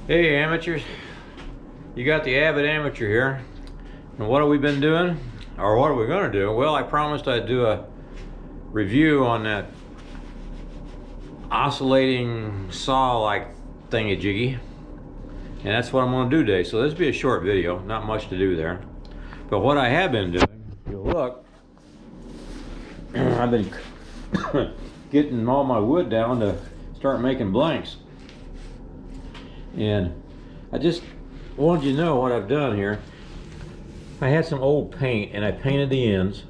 Hey amateurs, you got the avid amateur here. And what have we been doing? Or what are we going to do? Well, I promised I'd do a review on that oscillating saw-like thingy-jiggy. And that's what I'm going to do today. So this will be a short video, not much to do there. But what I have been doing, if you look, I've been getting all my wood down to start making blanks. And I just wanted you to know what I've done here. I had some old paint and I painted the ends.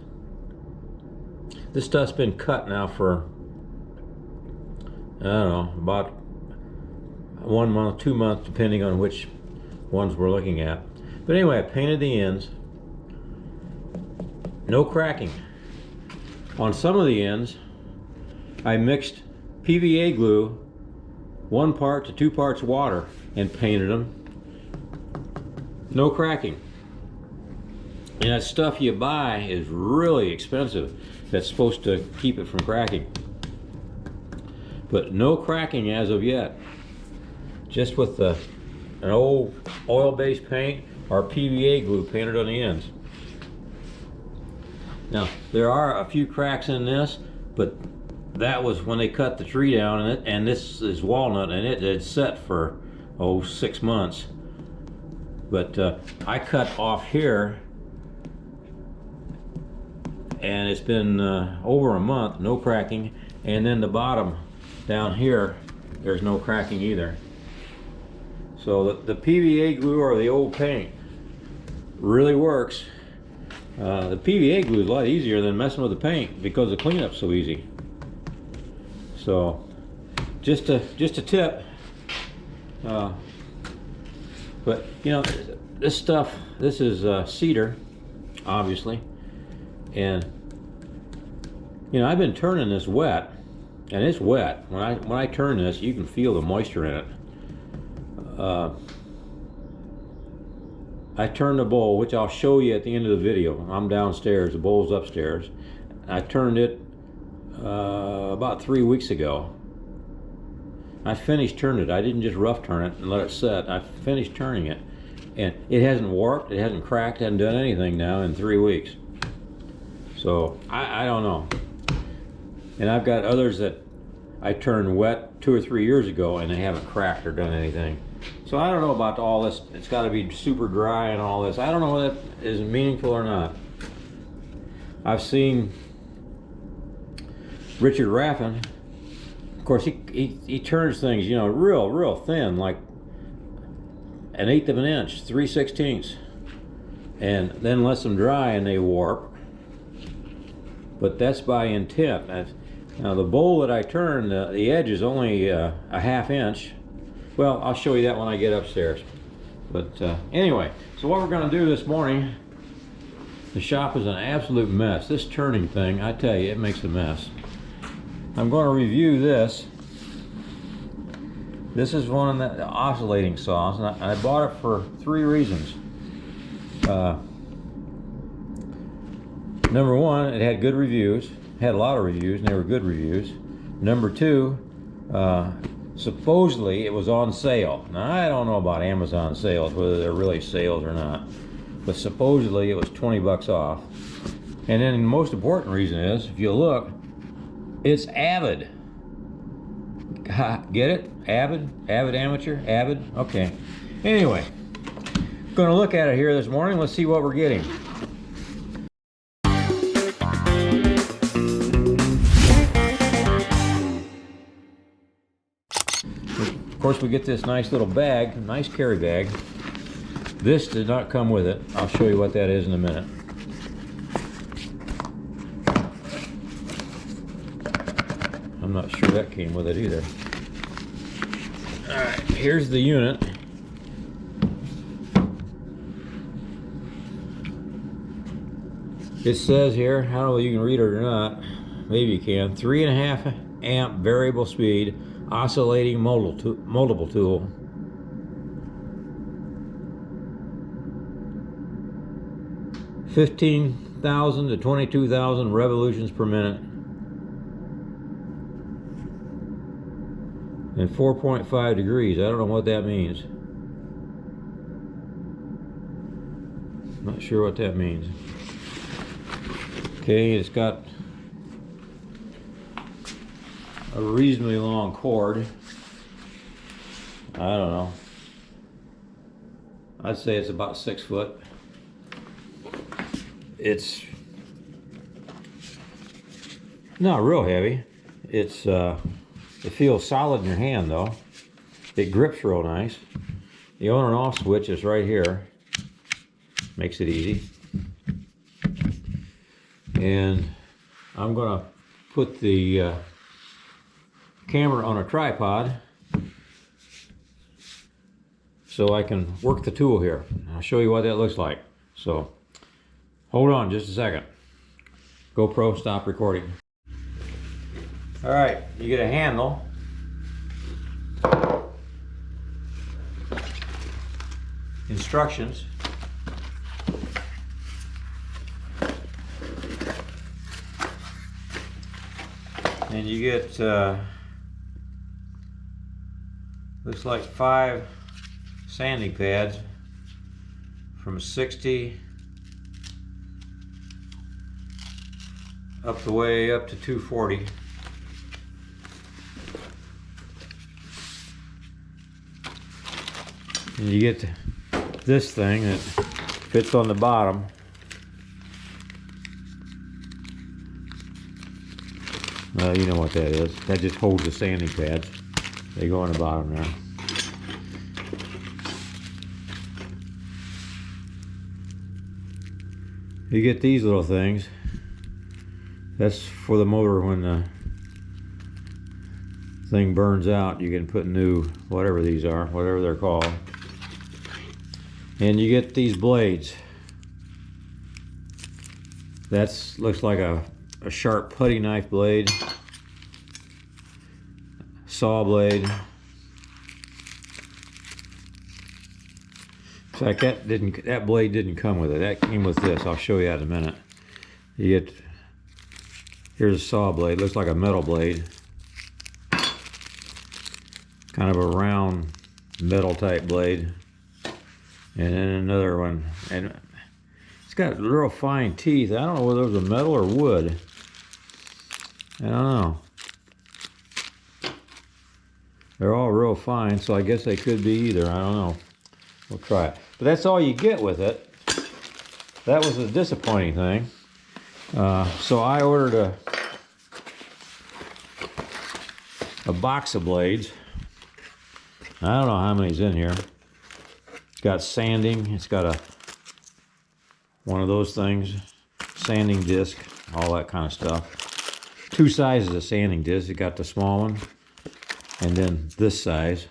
This stuff's been cut now for, I don't know, about 1 month, 2 months, depending on which ones we're looking at. But anyway, I painted the ends. No cracking. On some of the ends, I mixed PVA glue, 1 part to 2 parts water, and painted them. No cracking. And that stuff you buy is really expensive. That's supposed to keep it from cracking. But no cracking as of yet. Just with an old oil-based paint or PVA glue painted on the ends. Now, there are a few cracks in this, but that was when they cut the tree down, and this is walnut, and it had set for 6 months. But I cut off here, and it's been over a month, no cracking. And then the bottom down here, there's no cracking either. So the PVA glue or the old paint really works. The PVA glue is a lot easier than messing with the paint because the cleanup's so easy. So just a tip. But you know, this stuff, this is cedar, obviously, and you know, I've been turning this wet, and it's wet. When I turn this, you can feel the moisture in it. I turned the bowl, which I'll show you at the end of the video. I'm downstairs, the bowl's upstairs. I turned it about 3 weeks ago. I finished turning it. I didn't just rough turn it and let it set. I finished turning it, and it hasn't warped, it hasn't cracked, hasn't done anything now in 3 weeks. So I don't know. And I've got others that I turned wet 2 or 3 years ago and they haven't cracked or done anything. So I don't know about all this. It's got to be super dry and all this. I don't know whether that is meaningful or not. I've seen Richard Raffin. Of course, he turns things, you know, real thin, like 1/8 of an inch, 3/16, and then lets them dry and they warp. But that's by intent. Now the bowl that I turned, the edge is only a 1/2 inch. Well, I'll show you that when I get upstairs. But anyway, so what we're going to do this morning, the shop is an absolute mess. This turning thing, I tell you, it makes a mess. I'm going to review this. This is one of the oscillating saws, and I bought it for 3 reasons. Number 1, it had good reviews. It had a lot of reviews, and they were good reviews. Number 2, supposedly it was on sale. Now, I don't know about Amazon sales, whether they're really sales or not, but supposedly it was 20 bucks off. And then the most important reason is, if you look, it's Avid. Get it? Avid? Avid amateur? Avid? Okay. Anyway, going to look at it here this morning. Let's see what we're getting. Of course, we get this nice little bag, nice carry bag. This did not come with it. I'll show you what that is in a minute. I'm not sure that came with it either. Alright, here's the unit. It says here, I don't know if you can read it or not, maybe you can, 3.5 amp variable speed oscillating multiple tool. 15,000 to 22,000 revolutions per minute. And 4.5 degrees. I don't know what that means. Not sure what that means. Okay, it's got a reasonably long cord. I don't know. I'd say it's about 6 foot. It's not real heavy. It feels solid in your hand though. It grips real nice. The on and off switch is right here. Makes it easy. And I'm gonna put the camera on a tripod so I can work the tool here. I'll show you what that looks like. So hold on just a second. GoPro, stop recording. All right, you get a handle. Instructions. And you get, looks like 5 sanding pads from 60 up the way up to 240. And you get this thing that fits on the bottom. Well, you know what that is. That just holds the sanding pads. They go on the bottom there. You get these little things. That's for the motor when the thing burns out. You can put new, whatever these are, whatever they're called. And you get these blades. That's looks like a sharp putty knife blade, saw blade. In fact, that blade didn't come with it. That came with this. I'll show you that in a minute. You get, here's a saw blade. Looks like a metal blade. Kind of a round metal type blade. And then another one. And it's got real fine teeth. I don't know whether those are metal or wood. I don't know. They're all real fine, so I guess they could be either. I don't know. We'll try it. But that's all you get with it. That was a disappointing thing. So I ordered a box of blades. I don't know how many's in here. It's got sanding. It's got one of those things, sanding disc, all that kind of stuff. 2 sizes of sanding disc. It got the small one, and then this size,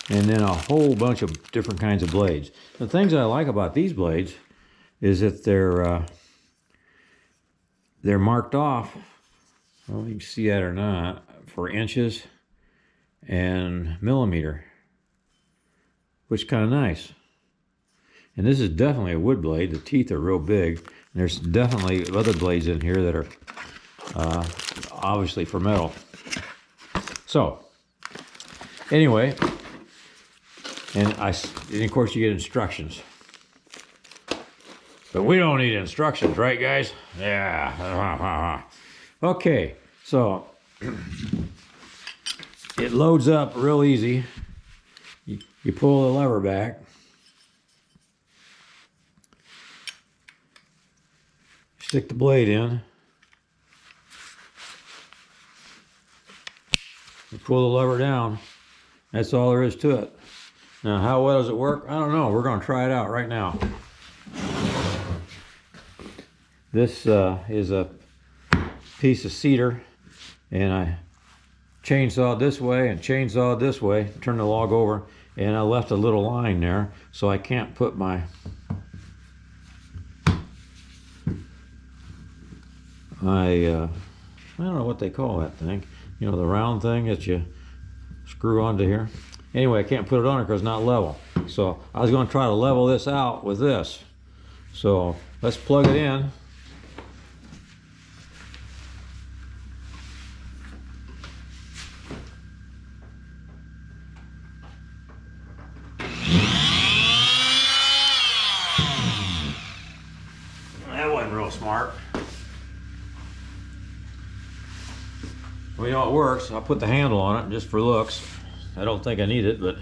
and then a whole bunch of different kinds of blades. The things I like about these blades is that they're marked off. Well, you can see that or not, for inches and millimeter, which is kind of nice. And this is definitely a wood blade. The teeth are real big. And there's definitely other blades in here that are obviously for metal. So anyway, and of course you get instructions. But we don't need instructions, right guys? Yeah. Okay, so it loads up real easy. You pull the lever back. Stick the blade in. You pull the lever down. That's all there is to it. Now, how well does it work? I don't know. We're going to try it out right now. This is a piece of cedar, and I chainsawed this way and chainsawed this way, turned the log over, and I left a little line there so I can't put my I don't know what they call that thing. You know, the round thing that you screw onto here. Anyway, I can't put it on it because it's not level. So I was going to try to level this out with this. So let's plug it in. We know it works. I'll put the handle on it just for looks. I don't think I need it, but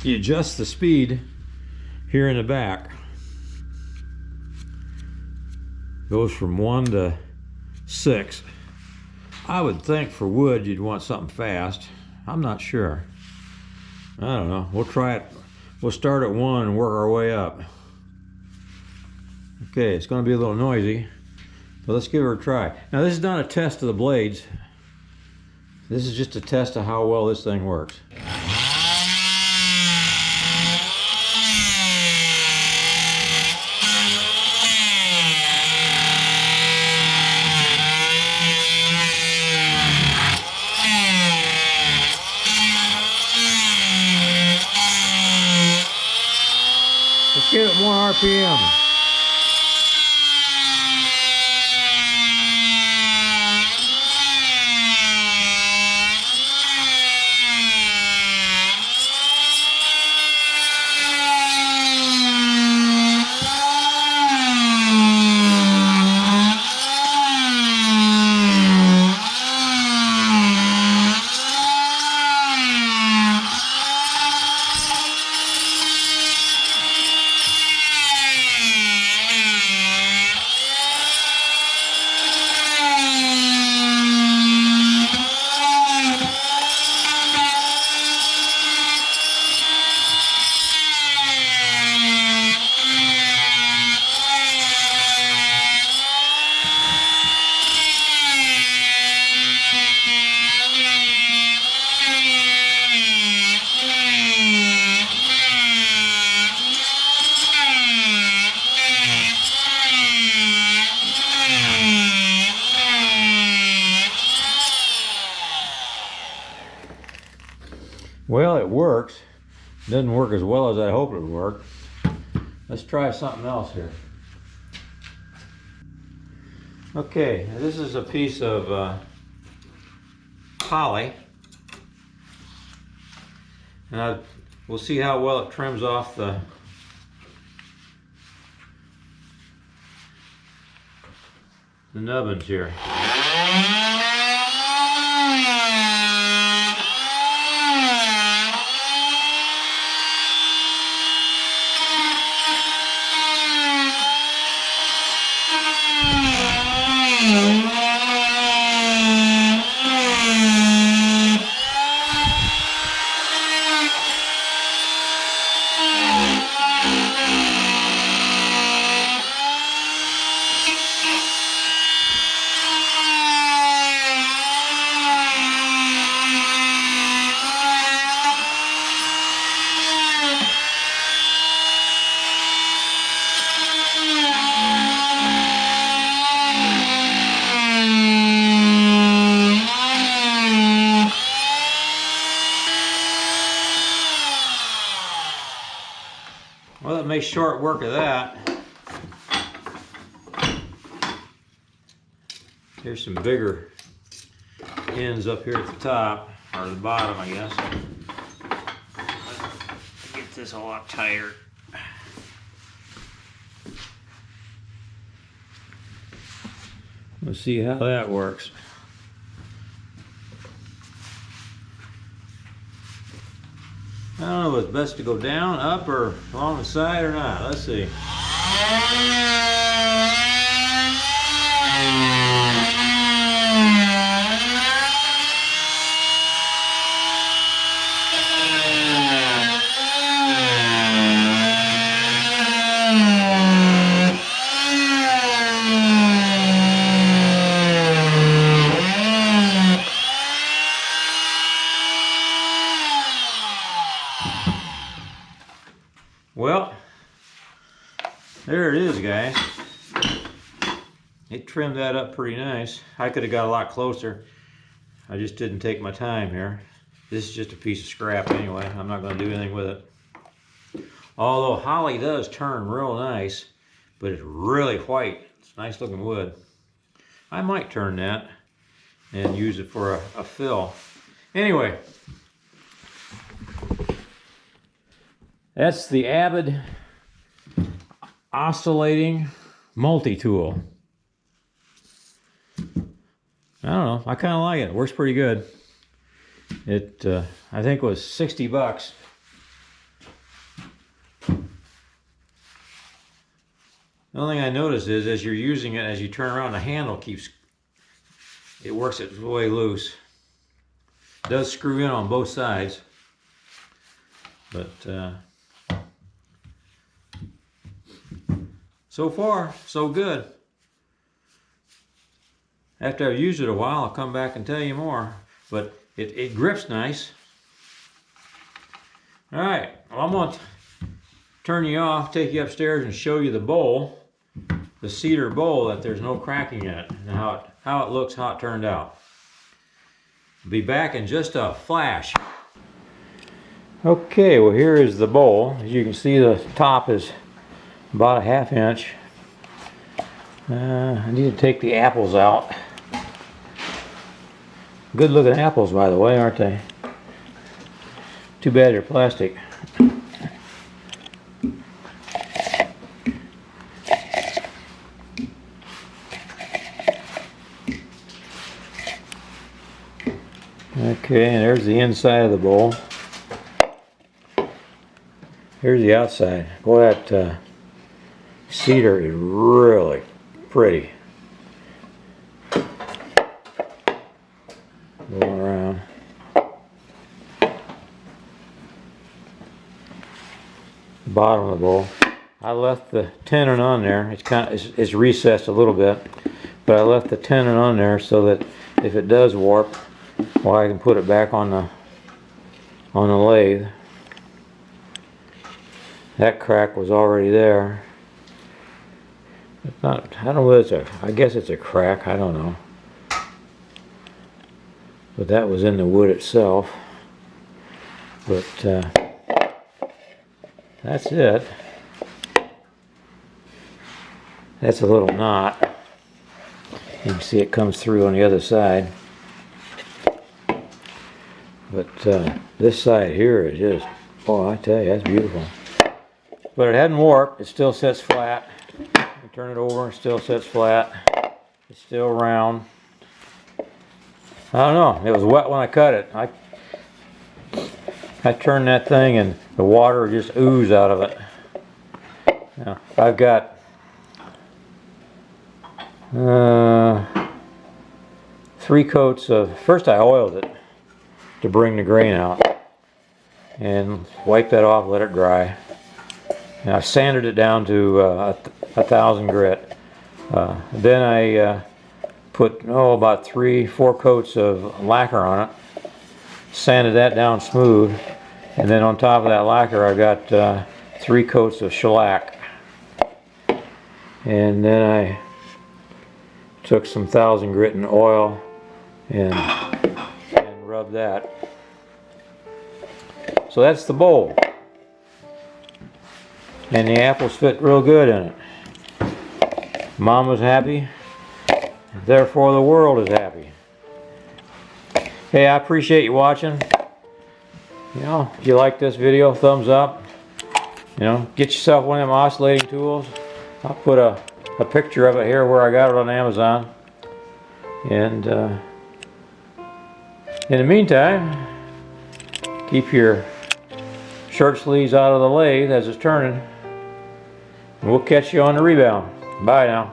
you adjust the speed here in the back. Goes from 1 to 6. I would think for wood you'd want something fast. I'm not sure. I don't know. We'll try it. We'll start at 1 and work our way up. Okay, it's going to be a little noisy, but let's give it a try. Now this is not a test of the blades. This is just a test of how well this thing works. Let's give it more RPM. Well, it works. Doesn't work as well as I hoped it would work. Let's try something else here. Okay, this is a piece of poly. And we'll see how well it trims off the nubbins here. Well, it makes short work of that. Here's some bigger ends up here at the top, or the bottom, I guess. Get this a lot tighter. Let's see how that works. I don't know if it's best to go down, up, or along the side or not. Let's see. Well, there it is, guys. It trimmed that up pretty nice. I could have got a lot closer. I just didn't take my time here. This is just a piece of scrap anyway. I'm not going to do anything with it. Although holly does turn real nice, but it's really white. It's nice looking wood. I might turn that and use it for a fill. Anyway, that's the Avid Oscillating multi-tool. I don't know, I kind of like it. It works pretty good. It I think was 60 bucks. The only thing I noticed is as you're using it, as you turn around, the handle works its way loose. It does screw in on both sides, but so far, so good. After I've used it a while, I'll come back and tell you more, but it grips nice. All right, well, I'm going to turn you off, take you upstairs and show you the bowl, the cedar bowl, that there's no cracking in it, and how it looks, how it turned out. I'll be back in just a flash. Okay, well, here is the bowl. As you can see, the top is about a ½ inch. I need to take the apples out. Good looking apples, by the way, aren't they? Too bad they're plastic. Okay, and there's the inside of the bowl. Here's the outside. Boy, that cedar is really pretty. Going around. Bottom of the bowl. I left the tenon on there. It's recessed a little bit, but I left the tenon on there so that if it does warp, well, I can put it back on the lathe. That crack was already there. It's not, I don't know whether I guess it's a crack, I don't know. But that was in the wood itself. But that's it. That's a little knot. You can see it comes through on the other side. But this side here is just, oh, I tell you, that's beautiful. But it hadn't warped. It still sits flat. You turn it over, it still sits flat. It's still round. I don't know. It was wet when I cut it. I turned that thing and the water just oozed out of it. Now, I've got 3 coats of, first I oiled it to bring the grain out and wipe that off, let it dry. And I sanded it down to 1,000 grit. Then I put about 3-4 coats of lacquer on it, sanded that down smooth, and then on top of that lacquer I got 3 coats of shellac. And then I took some 1,000 grit in oil and rubbed that. So that's the bowl. And the apples fit real good in it. Mom was happy, therefore the world is happy. Hey, I appreciate you watching. You know, if you like this video, thumbs up. You know, get yourself one of them oscillating tools. I'll put a picture of it here where I got it on Amazon. And in the meantime, keep your shirt sleeves out of the lathe as it's turning. And we'll catch you on the rebound. Bye now.